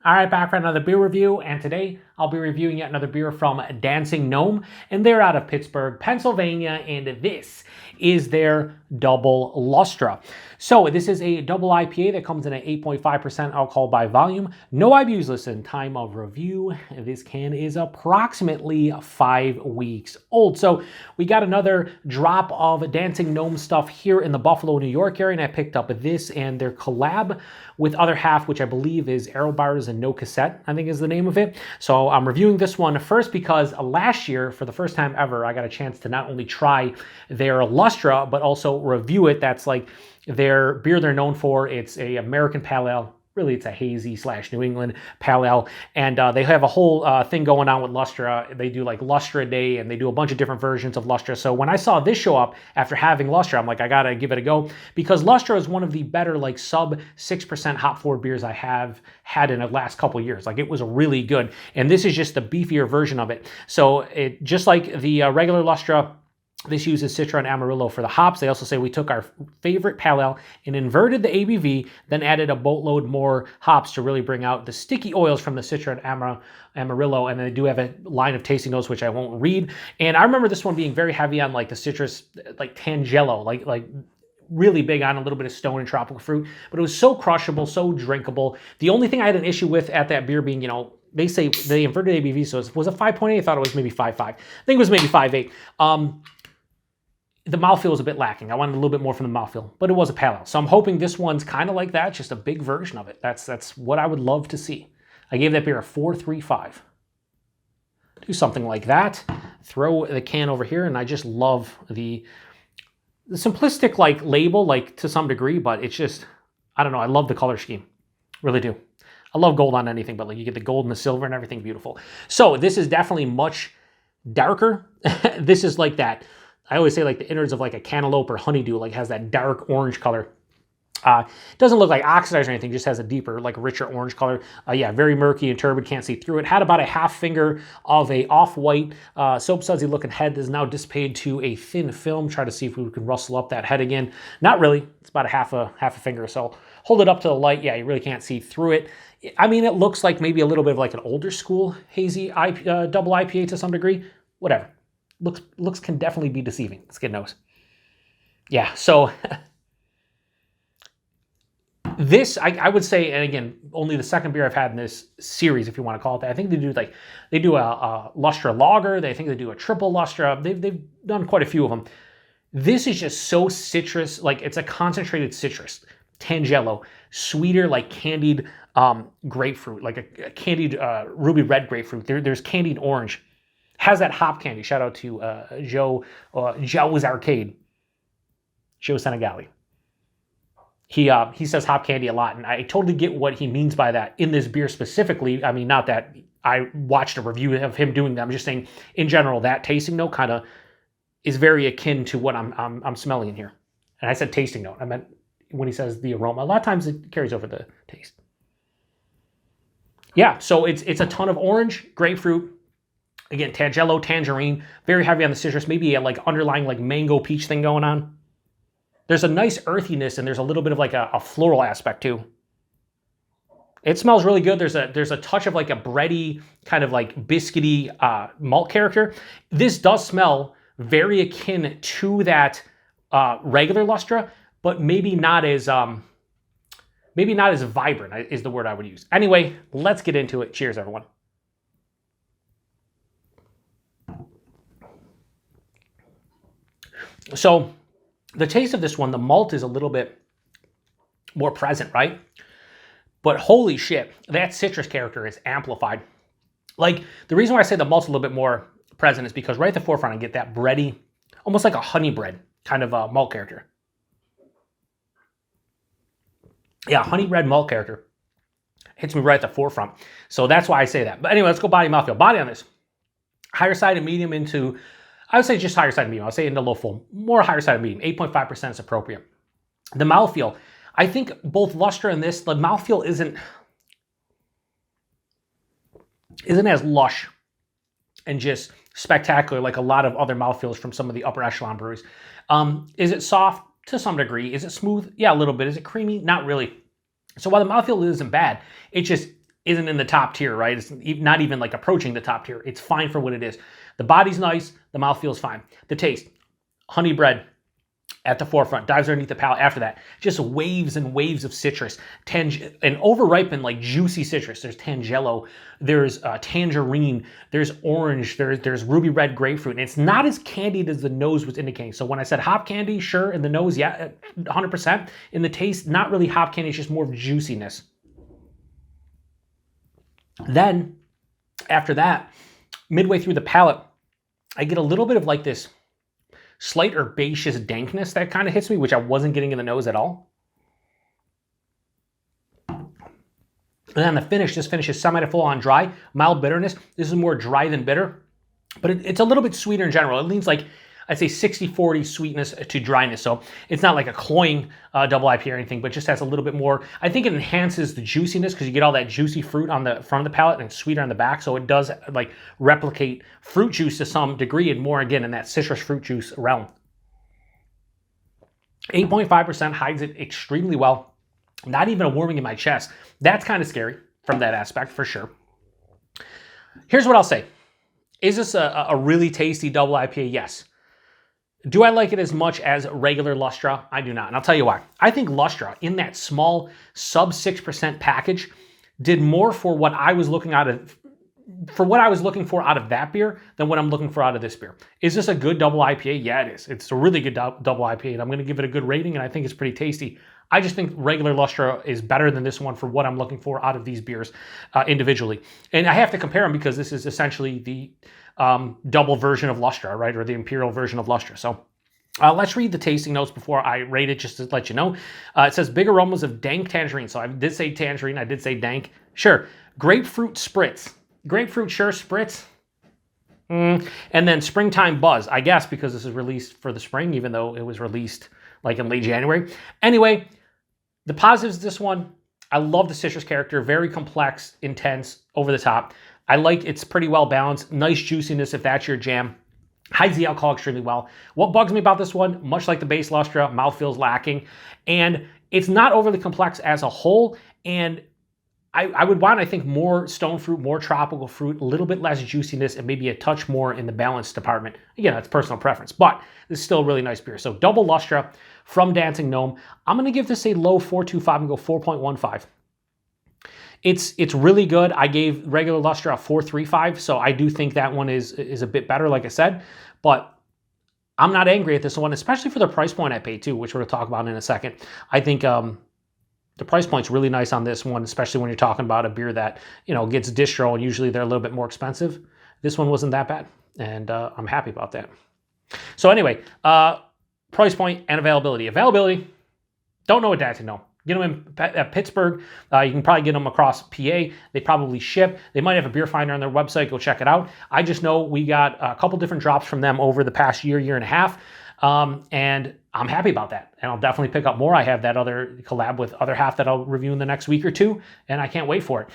All right, back for another beer review, and today I'll be reviewing yet another beer from Dancing Gnome, and they're out of Pittsburgh, Pennsylvania, and this is their Double Lustra. So this is a double IPA that comes in at 8.5% alcohol by volume. No IBUs listed. Time of review, this can is approximately 5 weeks old. So we got another drop of Dancing Gnome stuff here in the Buffalo, New York area, and I picked up this and their collab with Other Half, which I believe is Arrow Bars and No Cassette, I think is the name of it. So I'm reviewing this one first because last year, for the first time ever, I got a chance to not only try their Lustra, but also review it. That's like their beer they're known for. It's a American Pale Ale. Really, it's a hazy / New England Pale Ale. And they have a whole thing going on with Lustra. They do like Lustra Day, and they do a bunch of different versions of Lustra. So when I saw this show up after having Lustra, I'm like, I gotta give it a go. Because Lustra is one of the better like sub 6% hop forward beers I have had in the last couple years. Like it was really good. And this is just the beefier version of it. So it just like the regular Lustra, this uses Citra and Amarillo for the hops. They also say we took our favorite pale ale and inverted the ABV, then added a boatload more hops to really bring out the sticky oils from the Citra and Amarillo. And they do have a line of tasting notes, which I won't read. And I remember this one being very heavy on like the citrus, like Tangelo, like really big on a little bit of stone and tropical fruit. But it was so crushable, so drinkable. The only thing I had an issue with at that beer being, you know, they say they inverted ABV, so it was a 5.8. I thought it was maybe 5.5. I think it was maybe 5.8. The mouthfeel was a bit lacking. I wanted a little bit more from the mouthfeel, but it was a pale ale. So I'm hoping this one's kind of like that, just a big version of it. That's what I would love to see. I gave that beer a 4.35. Do something like that. Throw the can over here, and I just love the simplistic like label, like to some degree, but it's just, I don't know. I love the color scheme, really do. I love gold on anything, but like you get the gold and the silver and everything beautiful. So this is definitely much darker. This is like that. I always say like the innards of like a cantaloupe or honeydew, like has that dark orange color. Doesn't look like oxidized or anything, just has a deeper, like richer orange color. Yeah, very murky and turbid, can't see through it. Had about a half finger of a off-white soap sudsy looking head that is now dissipated to a thin film. Try to see if we can rustle up that head again. Not really, it's about a half a finger or so. Hold it up to the light, yeah, you really can't see through it. I mean, it looks like maybe a little bit of like an older school hazy double IPA to some degree, whatever. Looks can definitely be deceiving. Skid knows. Yeah, so this I would say, and again, only the second beer I've had in this series, if you want to call it that. I think they do a Lustra Lager. I think they do a triple Lustra. They've done quite a few of them. This is just so citrus, like it's a concentrated citrus, Tangelo, sweeter like candied grapefruit, like a candied ruby red grapefruit. There's candied orange. Has that hop candy. Shout out to Joe's Arcade. Joe Senegali. He says hop candy a lot, and I totally get what he means by that in this beer specifically. I mean, not that I watched a review of him doing that. I'm just saying, in general, that tasting note kind of is very akin to what I'm smelling in here. And I said tasting note. I meant when he says the aroma. A lot of times it carries over the taste. Yeah, so it's a ton of orange, grapefruit. Again, Tangelo, tangerine, very heavy on the citrus, maybe a like underlying like mango peach thing going on. There's a nice earthiness, and there's a little bit of like a floral aspect too. It smells really good. There's a touch of like a bready, kind of like biscuity malt character. This does smell very akin to that regular Lustra, but maybe not as vibrant is the word I would use. Anyway, let's get into it. Cheers, everyone. So the taste of this one, the malt is a little bit more present, right? But holy shit, that citrus character is amplified. Like the reason why I say the malt's a little bit more present is because right at the forefront I get that bready, almost like a honey bread kind of malt character. Yeah, honey bread malt character hits me right at the forefront. So that's why I say that. But anyway, let's go body mouthfeel. Body on this. Higher side and medium into, I would say just higher side of medium. I'll say into low full. More higher side of medium. 8.5% is appropriate. The mouthfeel. I think both Lustra and this, the mouthfeel isn't as lush and just spectacular like a lot of other mouthfeels from some of the upper echelon breweries. Is it soft? To some degree. Is it smooth? Yeah, a little bit. Is it creamy? Not really. So while the mouthfeel isn't bad, it isn't in the top tier, right? It's not even like approaching the top tier. It's fine for what it is. The body's nice. The mouth feels fine. The taste, honey bread at the forefront, dives underneath the palate after that. Just waves and waves of citrus. And overripened, like juicy citrus. There's Tangelo, there's tangerine, there's orange, there's ruby red grapefruit. And it's not as candied as the nose was indicating. So when I said hop candy, sure, in the nose, yeah, 100%. In the taste, not really hop candy, it's just more of juiciness. Then, after that, midway through the palate, I get a little bit of like this slight herbaceous dankness that kind of hits me, which I wasn't getting in the nose at all. And then the finish, this finish is semi-full on dry, mild bitterness. This is more dry than bitter, but it's a little bit sweeter in general. It leans like, I'd say 60-40 sweetness to dryness. So it's not like a cloying double IPA or anything, but just has a little bit more. I think it enhances the juiciness because you get all that juicy fruit on the front of the palate and it's sweeter on the back. So it does like replicate fruit juice to some degree and more again in that citrus fruit juice realm. 8.5% hides it extremely well. Not even a warming in my chest. That's kind of scary from that aspect for sure. Here's what I'll say. Is this a really tasty double IPA? Yes. Do I like it as much as regular Lustra? I do not, and I'll tell you why. I think Lustra, in that small sub 6% package, did more for what I was looking for out of that beer than what I'm looking for out of this beer. Is this a good double IPA? Yeah, it is. It's a really good double IPA, and I'm going to give it a good rating, and I think it's pretty tasty. I just think regular Lustra is better than this one for what I'm looking for out of these beers individually. And I have to compare them because this is essentially the double version of Lustra, right? Or the imperial version of Lustra. So let's read the tasting notes before I rate it, just to let you know. It says big aromas of dank tangerine. So I did say tangerine. I did say dank. Sure. Grapefruit spritz. Grapefruit, sure. Spritz. And then springtime buzz, I guess, because this is released for the spring, even though it was released like in late January. Anyway, the positives of this one, I love the citrus character. Very complex, intense, over the top. I like it's pretty well balanced. Nice juiciness if that's your jam. Hides the alcohol extremely well. What bugs me about this one, much like the base Lustra, mouth feels lacking. And it's not overly complex as a whole. And I would want, I think, more stone fruit, more tropical fruit, a little bit less juiciness, and maybe a touch more in the balance department. Again, that's personal preference, but this is still a really nice beer. So Double Lustra from Dancing Gnome. I'm going to give this a low 4.25 and go 4.15. It's really good. I gave regular Lustra a 4.35, so I do think that one is a bit better, like I said. But I'm not angry at this one, especially for the price point I paid too, which we're going to talk about in a second. I think the price point's really nice on this one, especially when you're talking about a beer that, you know, gets distro and usually they're a little bit more expensive. This one wasn't that bad, and I'm happy about that. So anyway, price point and availability. Availability, don't know what Dancing Gnome. Get them in Pittsburgh. You can probably get them across PA. They probably ship. They might have a beer finder on their website. Go check it out. I just know we got a couple different drops from them over the past year and a half. And I'm happy about that. And I'll definitely pick up more. I have that other collab with other half that I'll review in the next week or two. And I can't wait for it.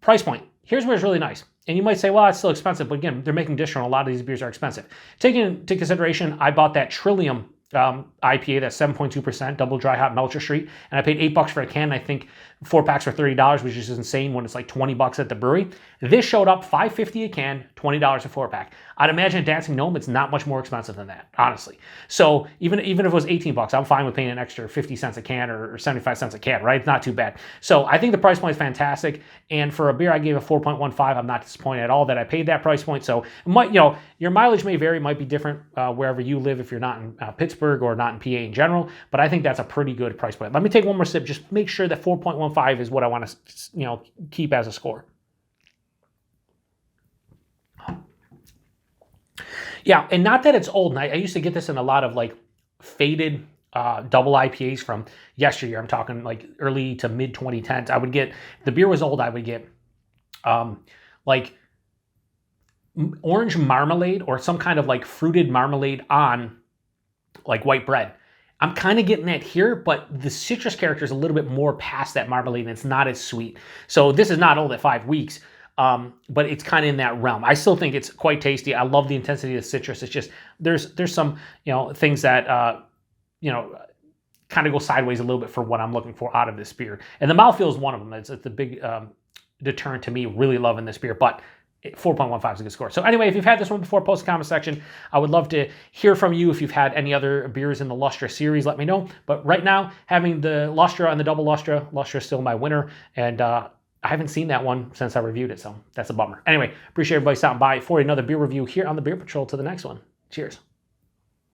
Price point. Here's where it's really nice. And you might say, well, it's still expensive. But again, they're making distro and a lot of these beers are expensive. Taking into consideration, I bought that Trillium IPA, that's 7.2%, double dry hop Melcher Street, and I paid $8 for a can. I think 4 packs for $30, which is insane when it's like $20 at the brewery. This showed up $5.50 a can, $20 a 4-pack. I'd imagine Dancing Gnome, it's not much more expensive than that, honestly. So even if it was $18, I'm fine with paying an extra 50 cents a can or 75 cents a can, right? It's not too bad. So I think the price point is fantastic, and for a beer I gave a 4.15. I'm not disappointed at all that I paid that price point. So your mileage may vary, might be different wherever you live if you're not in Pittsburgh or not in PA in general, but I think that's a pretty good price point. Let me take one more sip, just make sure that 4.15 is what I want to keep as a score. Yeah, and not that it's old, and I used to get this in a lot of like faded double IPAs from yesteryear. I'm talking like early to mid 2010s. I would get, if the beer was old, I would get like orange marmalade or some kind of like fruited marmalade on like white bread. I'm kind of getting that here, but the citrus character is a little bit more past that marmalade and it's not as sweet. So this is not old at 5 weeks, but it's kind of in that realm. I still think it's quite tasty. I love the intensity of the citrus. It's just, there's some, things that, kind of go sideways a little bit for what I'm looking for out of this beer. And the mouthfeel is one of them. It's the big deterrent to me really loving this beer, but 4.15 is a good score. So anyway, if you've had this one before, post in the comment section. I would love to hear from you. If you've had any other beers in the Lustra series, let me know. But right now, having the Lustra and the Double Lustra, Lustra is still my winner. And I haven't seen that one since I reviewed it, so that's a bummer. Anyway, appreciate everybody stopping by for another beer review here on the Beer Patrol. To the next one. Cheers.